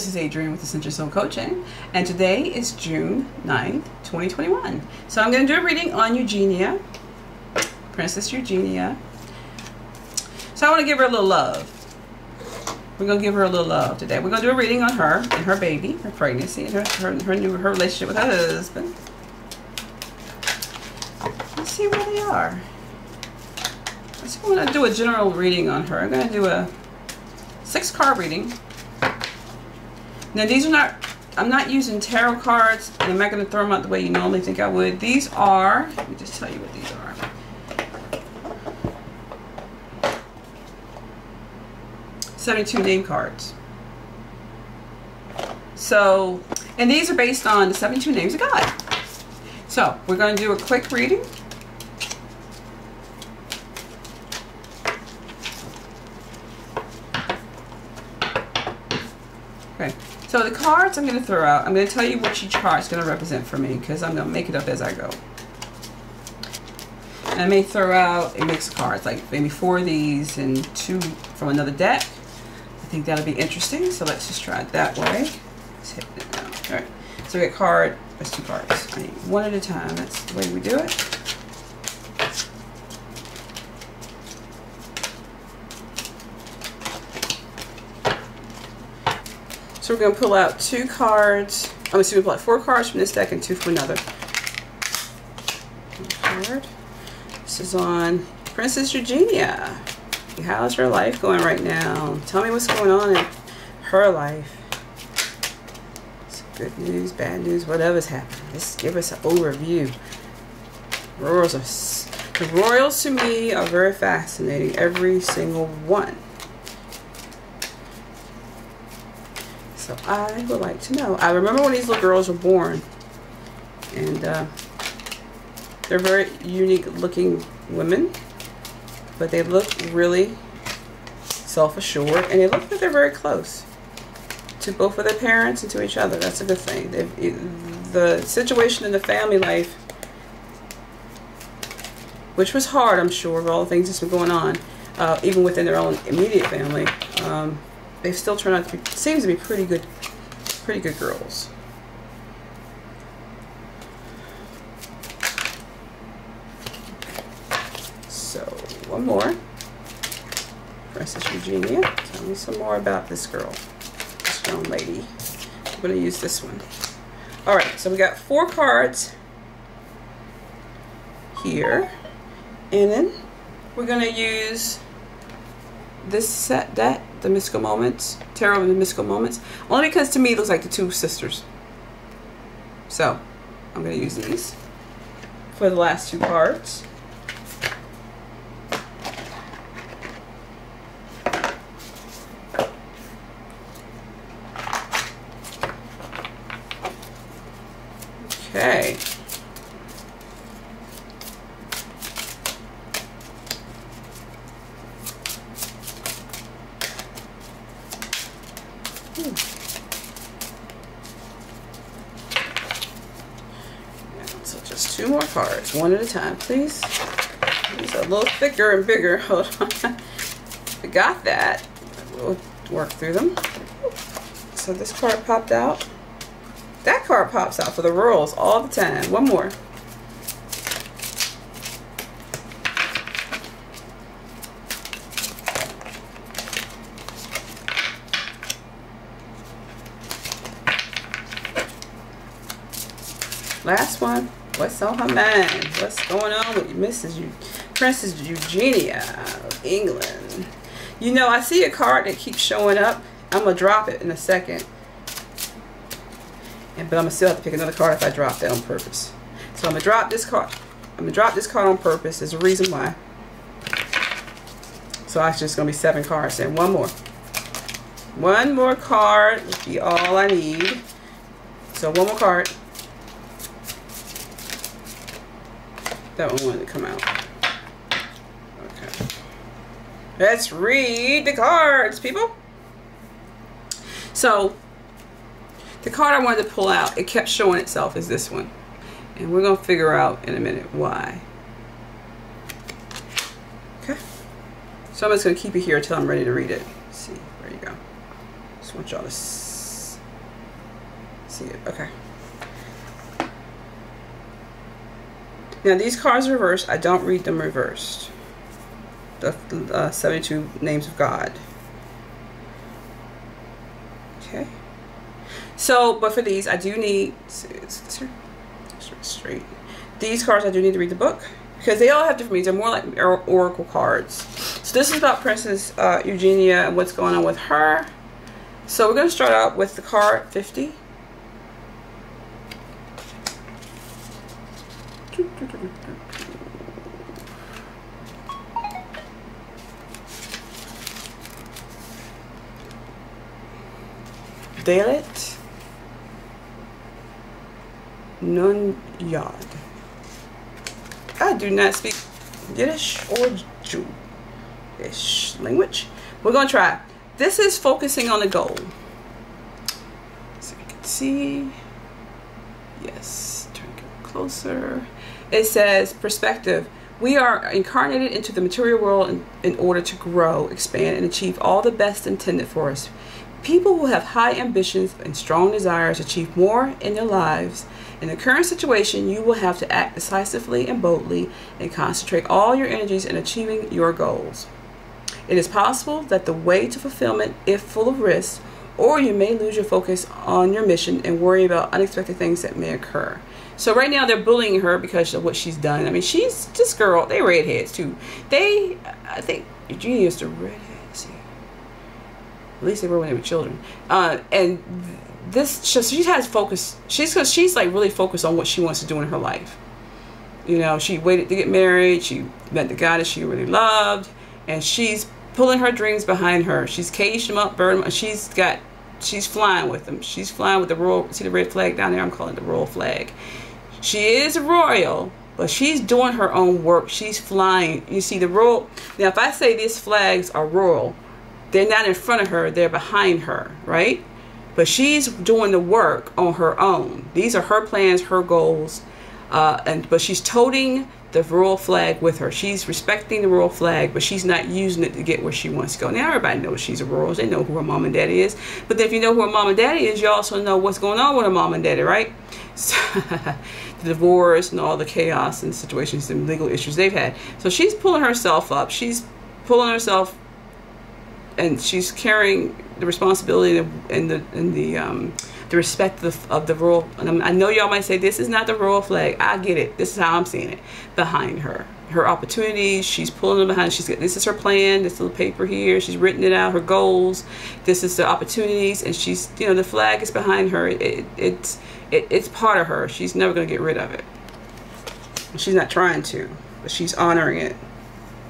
this is Adrienne with Ascension Soul Coaching, and today is June 9th, 2021. So I'm going to do a reading on Eugenia, Princess Eugenia. So I want to give her a little love. We're going to give her a little love today. We're going to do a reading on her and her baby, her pregnancy, and her relationship with her husband. Let's see where they are. I'm going to do a general reading on her. I'm going to do a 6-card reading. Now these are not, I'm not using tarot cards, and I'm not going to throw them out the way you normally think I would. These are, let me just tell you what these are. 72 name cards. So, and these are based on the 72 names of God. So, we're going to do a quick reading. Okay. So the cards I'm going to throw out, I'm going to tell you what each card is going to represent for me, because I'm going to make it up as I go. And I may throw out a mix of cards, like maybe 4 of these and 2 from another deck. I think that'll be interesting, so let's just try it that way. Let's hit it now. All right. So we got card, that's 2 cards. I need one at a time. That's the way we do it. So we're going to pull out 2 cards. I'm assuming we pull out 4 cards from this deck and 2 from another. Card. This is on Princess Eugenia. How's her life going right now? Tell me what's going on in her life. It's good news, bad news, whatever's happening. Just give us an overview. The royals to me are very fascinating. Every single one. So I would like to know. I remember when these little girls were born, and they're very unique looking women, but they look really self-assured, and they look like they're very close to both of their parents and to each other. That's a good thing. The situation in the family life, which was hard, I'm sure, with all the things that's been going on, even within their own immediate family, they've still turned out to be, seems to be pretty good girls. So, one more. Princess Eugenia. Tell me some more about this girl, this young lady. I'm going to use this one. Alright, so we got 4 cards here. And then we're going to use this set deck, the Mystical Moments, Tarot of the Mystical Moments, only because to me it looks like the 2 sisters. So I'm going to use these for the last 2 cards. Okay. So just 2 more cards, one at a time, please. These are a little thicker and bigger. Hold on. We got that. We'll work through them. So this card popped out. That card pops out for the royals all the time. One more. Last one. What's on her mind? What's going on with Princess Eugenia of England? You know, I see a card that keeps showing up. I'm going to drop it in a second. But I'm going to still have to pick another card if I drop that on purpose. So I'm going to drop this card. I'm going to drop this card on purpose. There's a reason why. So actually it's going to be 7 cards and one more. One more card would be all I need. So one more card. That one wanted to come out. Okay. Let's read the cards, people. So, the card I wanted to pull out, it kept showing itself as this one. And we're going to figure out in a minute why. Okay. So I'm just going to keep it here until I'm ready to read it. Let's see. There you go. Just want y'all to see it. Okay. Now these cards are reversed. I don't read them reversed. The 72 names of God. Okay. So, but for these, I do need, straight. These cards, I do need to read the book because they all have different meanings. They're more like oracle cards. So this is about Princess Eugenia and what's going on with her. So we're going to start out with the card 50. Dalet Nun Yod. I do not speak Yiddish or Jewish language. We're going to try. This is focusing on a goal. So you can see. Yes. Turn it closer. It says perspective. We are incarnated into the material world in order to grow, expand, and achieve all the best intended for us. People who have high ambitions and strong desires achieve more in their lives. In the current situation, you will have to act decisively and boldly and concentrate all your energies in achieving your goals. It is possible that the way to fulfillment is full of risks, or you may lose your focus on your mission and worry about unexpected things that may occur. So right now they're bullying her because of what she's done. I mean, she's this girl, they redheads too. I think Eugenie used to redhead. At least they were when they were children. And this, she has focus. She's like really focused on what she wants to do in her life. You know, she waited to get married. She met the guy that she really loved, and she's pulling her dreams behind her. She's caged him up, burned him. She's flying with them. She's flying with the royal. See the red flag down there? I'm calling it the royal flag. She is a royal, but she's doing her own work. She's flying. You see the royal. Now, if I say these flags are royal, they're not in front of her, they're behind her, right? But she's doing the work on her own. These are her plans, her goals, but she's toting the royal flag with her. She's respecting the royal flag, but she's not using it to get where she wants to go. Now everybody knows she's a royal. They know who her mom and daddy is. But if you know who her mom and daddy is, you also know what's going on with her mom and daddy, right? So, the divorce and all the chaos and situations and legal issues they've had. So she's pulling herself up. She's pulling herself, and she's carrying the responsibility and the respect of the royal. And I know y'all might say this is not the royal flag. I get it. This is how I'm seeing it. Behind her, her opportunities. She's pulling them behind. This is her plan. This little paper here. She's written it out. Her goals. This is the opportunities, and she's, you know, the flag is behind her. It's part of her. She's never going to get rid of it. She's not trying to, but she's honoring it,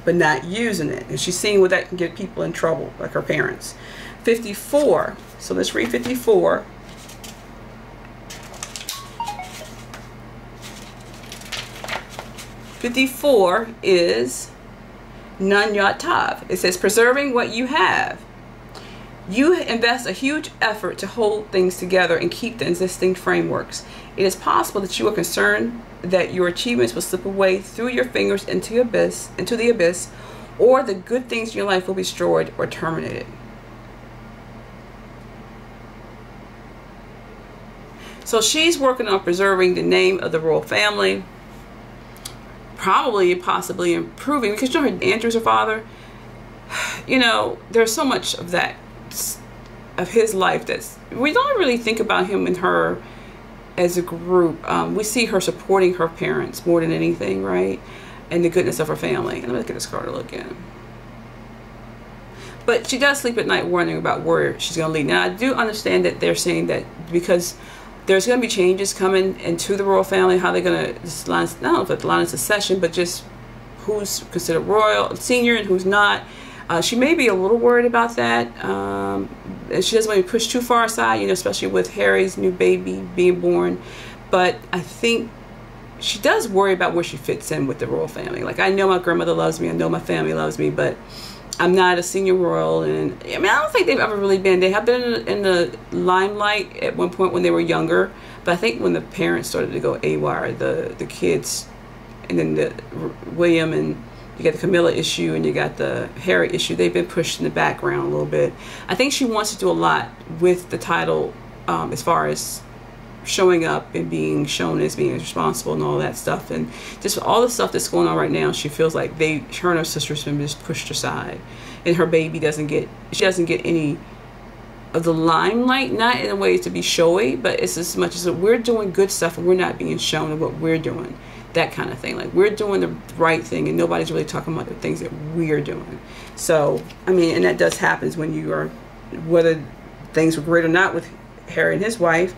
but not using it. And she's seeing what that can get people in trouble, like her parents. 54. So let's read 54. '54 is Nun Yot Tav. It says preserving what you have. You invest a huge effort to hold things together and keep the existing frameworks. It is possible that you are concerned that your achievements will slip away through your fingers into the abyss, or the good things in your life will be destroyed or terminated. So she's working on preserving the name of the royal family, probably possibly improving, because you know Andrew's her father. You know, there's so much of that, of his life, that's, we don't really think about him and her as a group. We see her supporting her parents more than anything, right? And the goodness of her family. And let me look at this card again. But she does sleep at night wondering about where she's going to lead. Now, I do understand that they're saying that because there's going to be changes coming into the royal family, how they're going to, I don't know if it's the line of succession, but just who's considered royal, senior, and who's not. She may be a little worried about that. She doesn't want to be pushed too far aside, you know, especially with Harry's new baby being born. But I think she does worry about where she fits in with the royal family. Like, I know my grandmother loves me, I know my family loves me, but I'm not a senior royal. And I mean, I don't think they've ever really been. They have been in the limelight at one point when they were younger, but I think when the parents started to go AWOL, the kids, and then the William, and you got the Camilla issue and you got the Harry issue, they've been pushed in the background a little bit. I think she wants to do a lot with the title, as far as showing up and being shown as being responsible and all that stuff, and just all the stuff that's going on right now. She feels like her and her sister's been just pushed aside, and her baby doesn't get any of the limelight, not in a way to be showy, but it's as much as we're doing good stuff and we're not being shown of what we're doing, that kind of thing. Like, we're doing the right thing and nobody's really talking about the things that we're doing. So I mean, and that does happen when you are, whether things were great or not with Harry and his wife,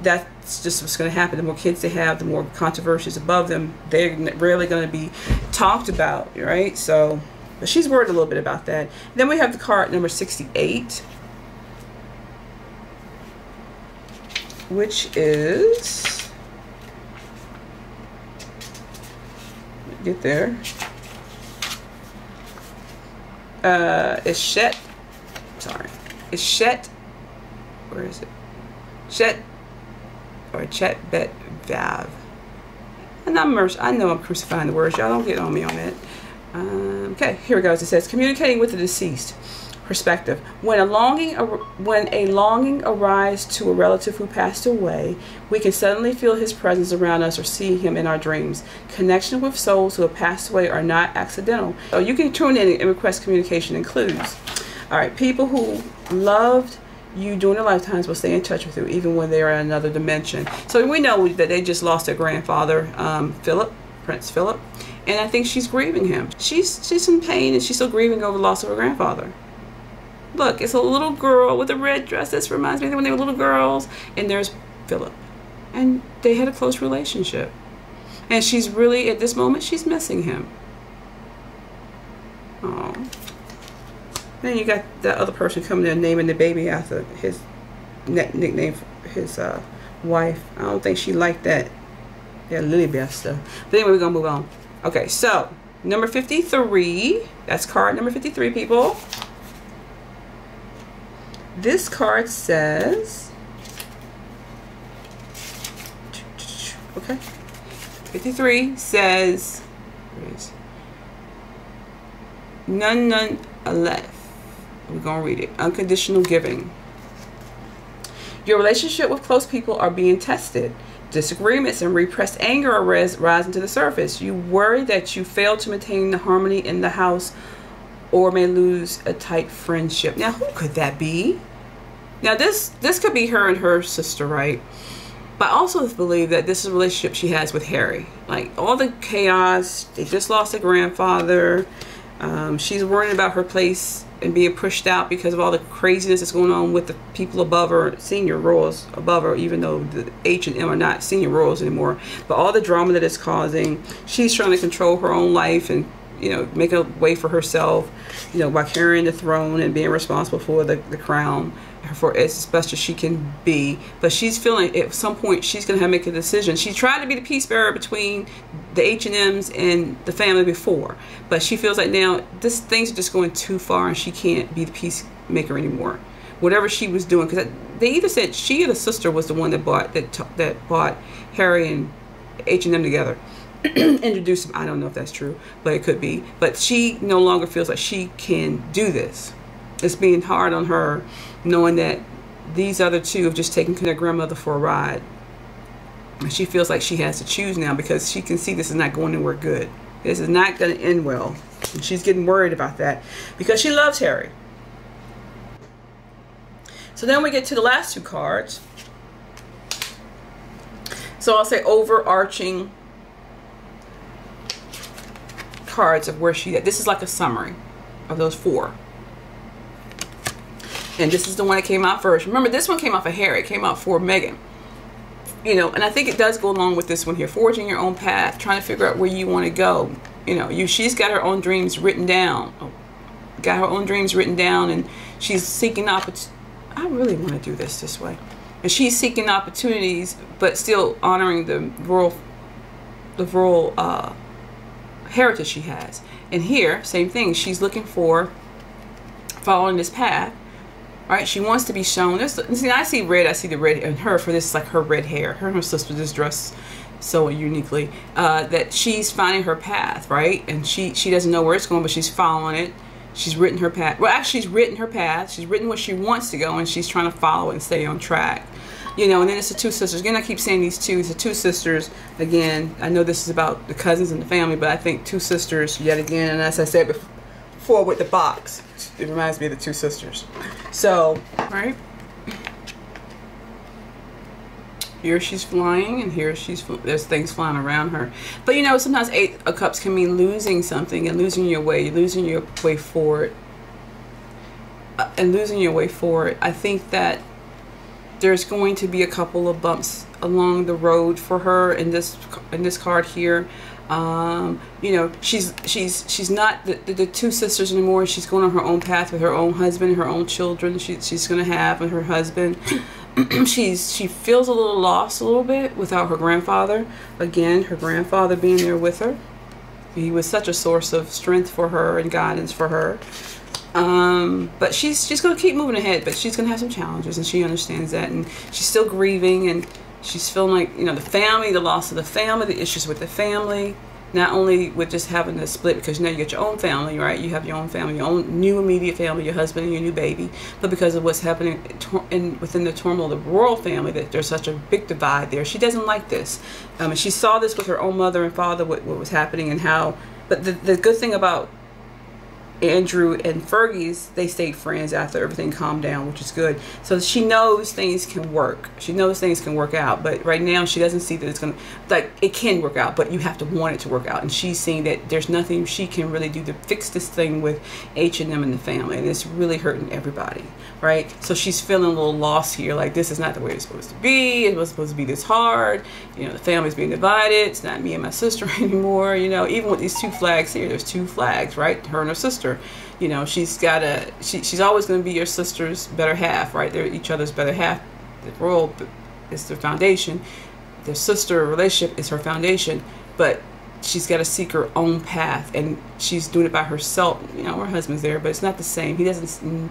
that's just what's going to happen. The more kids they have, the more controversies above them, they're rarely going to be talked about, right? So, but she's worried a little bit about that. Then we have the card number 68, which is, get there, it's Chet, sorry, it's Chet, where is it? Chet, or Chet Bet Vav. And I know I'm crucifying the words. Y'all don't get on me on that. Okay, here it goes. It says, communicating with the deceased. Perspective. When a longing arises to a relative who passed away, we can suddenly feel his presence around us or see him in our dreams. Connection with souls who have passed away are not accidental. So you can tune in and request communication and clues. All right, people who loved you during their lifetimes will stay in touch with you even when they are in another dimension. So we know that they just lost their grandfather, Prince Philip, and I think she's grieving him. She's in pain and she's still grieving over the loss of her grandfather. Look, it's a little girl with a red dress. This reminds me of when they were little girls. And there's Philip. And they had a close relationship. And she's really, at this moment, she's missing him. Oh. Then you got that other person coming in naming the baby after his nickname for his wife. I don't think she liked that. Yeah, Lilybeth stuff. But anyway, we're going to move on. Okay, so number 53. That's card number 53, people. This card says, okay, 53 says, none left. We're going to read it. Unconditional giving. Your relationship with close people are being tested. Disagreements and repressed anger are rising to the surface. You worry that you fail to maintain the harmony in the house or may lose a tight friendship. Now, who could that be? Now, this could be her and her sister, right? But I also believe that this is a relationship she has with Harry. Like, all the chaos, they just lost a grandfather. She's worrying about her place and being pushed out because of all the craziness that's going on with the people above her, senior royals above her, even though the H and M are not senior royals anymore. But all the drama that it's causing, she's trying to control her own life and, you know, make a way for herself, you know, by carrying the throne and being responsible for the crown for as best as she can be. But she's feeling at some point she's going to have to make a decision. She tried to be the peace bearer between the H&Ms and the family before, but she feels like now things are just going too far and she can't be the peacemaker anymore. Whatever she was doing, because they either said she or the sister was the one that bought Harry and H&M together. Introduce him. I don't know if that's true, but it could be. But she no longer feels like she can do this. It's being hard on her, knowing that these other two have just taken their grandmother for a ride. And she feels like she has to choose now because she can see this is not going anywhere good. This is not going to end well. And she's getting worried about that because she loves Harry. So then we get to the last two cards. So I'll say overarching cards of where she at. This is like a summary of those four. And this is the one that came out first. Remember, this one came out for Harry. It came out for Meghan. You know, and I think it does go along with this one here. Forging your own path. Trying to figure out where you want to go. You know, she's got her own dreams written down. Got her own dreams written down. And she's seeking opportunities. I really want to do this way. And she's seeking opportunities, but still honoring the royal heritage she has. And here, same thing. She's looking for following this path. Right, she wants to be shown. See, I see red. I see the red in her. For this, is like her red hair. Her and her sister just dress so uniquely that she's finding her path, right? And she doesn't know where it's going, but she's following it. She's written her path. Well, actually, she's written her path. She's written where she wants to go, and she's trying to follow it and stay on track. you know, and then it's the two sisters. Again, I keep saying these two. It's the two sisters. Again, I know this is about the cousins and the family, but I think two sisters yet again. And as I said before with the box, it reminds me of the two sisters. So, right. Here she's flying, and here there's things flying around her. But you know, sometimes Eight of Cups can mean losing something and losing your way forward. And losing your way forward. I think that there's going to be a couple of bumps along the road for her in this card here. You know, she's not the two sisters anymore. She's going on her own path with her own husband, her own children. She's going to have with her husband. She feels a little lost a little bit without her grandfather. Again, her grandfather being there with her. He was such a source of strength for her and guidance for her. But she's going to keep moving ahead, but she's going to have some challenges, and she understands that, and she's still grieving, and she's feeling like, you know, the family, the loss of the family, the issues with the family, not only with just having to split, because now you get your own family, right? You have your own family, your own new immediate family, your husband and your new baby, but because of what's happening within the turmoil of the royal family, that there's such a big divide there. She doesn't like this. And she saw this with her own mother and father, what was happening and how, but the good thing about Andrew and Fergie's, they stayed friends after everything calmed down, which is good. So she knows things can work. She knows things can work out. But right now, she doesn't see that it's going to, like, it can work out, but you have to want it to work out. And she's seeing that there's nothing she can really do to fix this thing with H&M and the family. And it's really hurting everybody, right? So she's feeling a little lost here. Like, this is not the way it's supposed to be. It was supposed to be this hard. You know, the family's being divided. It's not me and my sister anymore. You know, even with these two flags here, there's two flags, right? Her and her sister. You know, she's always going to be your sister's better half, right? They're each other's better half. The royal is their foundation. Their sister relationship is her foundation, but she's got to seek her own path, and she's doing it by herself. You know, her husband's there, but it's not the same. He doesn't.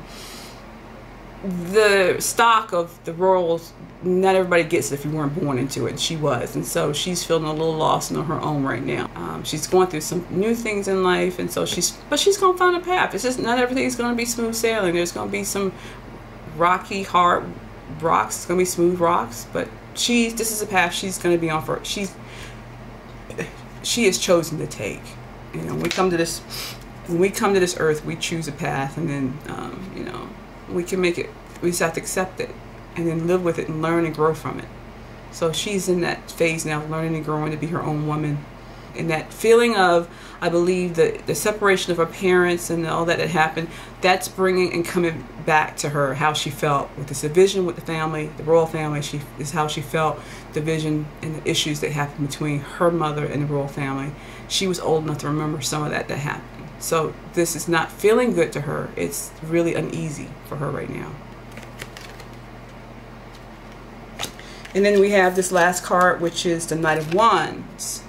The stock of the royals, not everybody gets it if you weren't born into it. She was, and so she's feeling a little lost on her own right now. She's going through some new things in life, and so she's going to find a path. It's just not everything's going to be smooth sailing. There's going to be some rocky, hard rocks. It's going to be smooth rocks, but this is a path she's going to be on for. She has chosen to take. You know, when we come to this earth, we choose a path, and then you know, we can make it. We just have to accept it and then live with it and learn and grow from it. So she's in that phase now, learning and growing to be her own woman. And that feeling of, I believe, the separation of her parents and all that happened, that's bringing and coming back to her how she felt with this division with the family, the royal family. Is how she felt, division and the issues that happened between her mother and the royal family. She was old enough to remember some of that happened. So this is not feeling good to her. It's really uneasy for her right now. And then we have this last card, which is the Knight of Wands.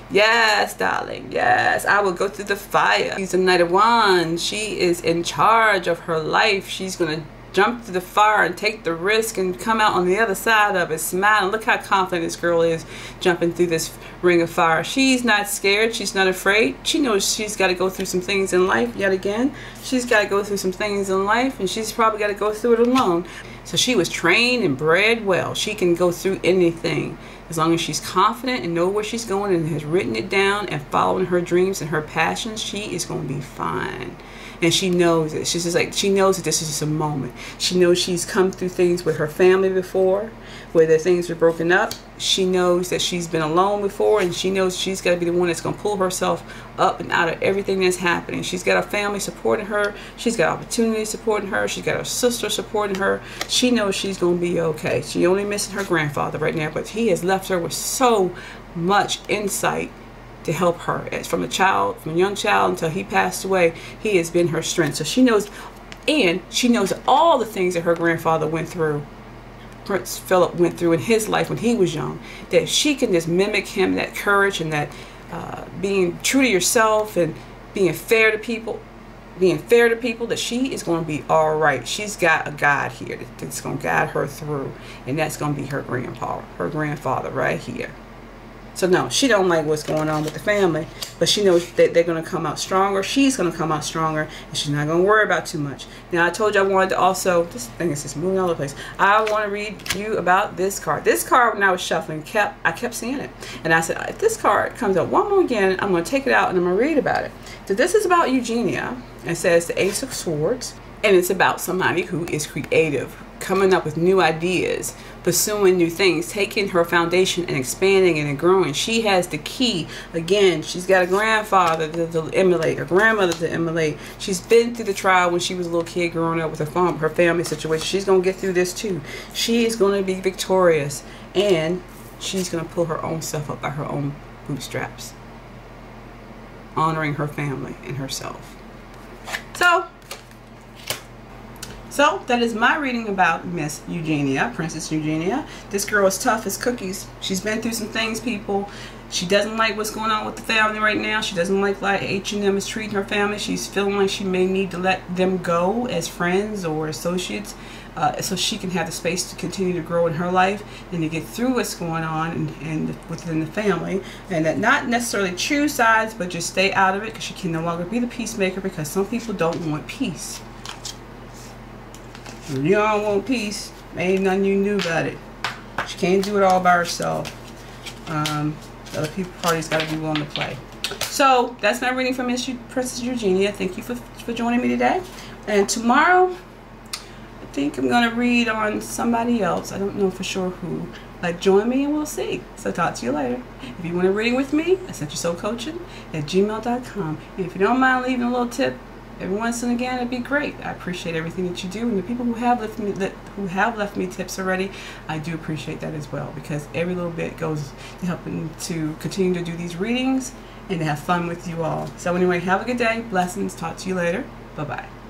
Yes, darling. Yes, I will go through the fire. She's the Knight of Wands. She is in charge of her life. She's going to jump through the fire and take the risk and come out on the other side of it smiling. Look how confident this girl is jumping through this ring of fire. She's not scared. She's not afraid. She knows she's got to go through some things in life yet again. She's got to go through some things in life, and she's probably got to go through it alone. So she was trained and bred well. She can go through anything as long as she's confident and know where she's going and has written it down and following her dreams and her passions. She is going to be fine. And she knows it. She's just like, she knows that this is just a moment. She knows she's come through things with her family before, where the things were broken up. She knows that she's been alone before, and she knows she's got to be the one that's going to pull herself up and out of everything that's happening. She's got a family supporting her. She's got opportunities supporting her. She's got her sister supporting her. She knows she's going to be okay. She only missing her grandfather right now, but he has left her with so much insight to help her. As from a young child until he passed away, he has been her strength. So she knows, and she knows all the things that her grandfather went through, Prince Philip went through in his life when he was young, that she can just mimic him, that courage and that being true to yourself and being fair to people, that she is going to be all right. She's got a guide here that's going to guide her through, and that's going to be her grandfather right here. So no, she don't like what's going on with the family, but she knows that they're going to come out stronger. She's going to come out stronger, and she's not going to worry about too much. Now, I told you I wanted to also, this thing is just moving all over the place. I want to read you about this card. This card, when I was shuffling, I kept seeing it. And I said, if this card comes up one more again, I'm going to take it out and I'm going to read about it. So this is about Eugenia. It says the Ace of Swords, and it's about somebody who is creative, coming up with new ideas, pursuing new things, taking her foundation and expanding it and growing. She has the key. Again, she's got a grandfather to emulate, a grandmother to emulate. She's been through the trial when she was a little kid growing up with her family situation. She's going to get through this too. She is going to be victorious, and she's going to pull her own stuff up by her own bootstraps, honoring her family and herself. So that is my reading about Miss Eugenia, Princess Eugenia. This girl is tough as cookies. She's been through some things, people. She doesn't like what's going on with the family right now. She doesn't like H&M is treating her family. She's feeling like she may need to let them go as friends or associates, so she can have the space to continue to grow in her life and to get through what's going on and within the family. And that not necessarily choose sides, but just stay out of it, because she can no longer be the peacemaker, because some people don't want peace. If you don't want peace, ain't nothing you can do about it. She can't do it all by herself. The other party's got to be willing to play. So that's my reading from Princess Eugenia. Thank you for joining me today. And tomorrow, I think I'm going to read on somebody else. I don't know for sure who. But join me and we'll see. So talk to you later. If you want a reading with me, Ascension Soul Coaching at gmail.com. And if you don't mind leaving a little tip every once and again, it'd be great. I appreciate everything that you do, and the people who have left me tips already, I do appreciate that as well, because every little bit goes to helping to continue to do these readings and to have fun with you all. So anyway, have a good day. Blessings. Talk to you later. Bye-bye.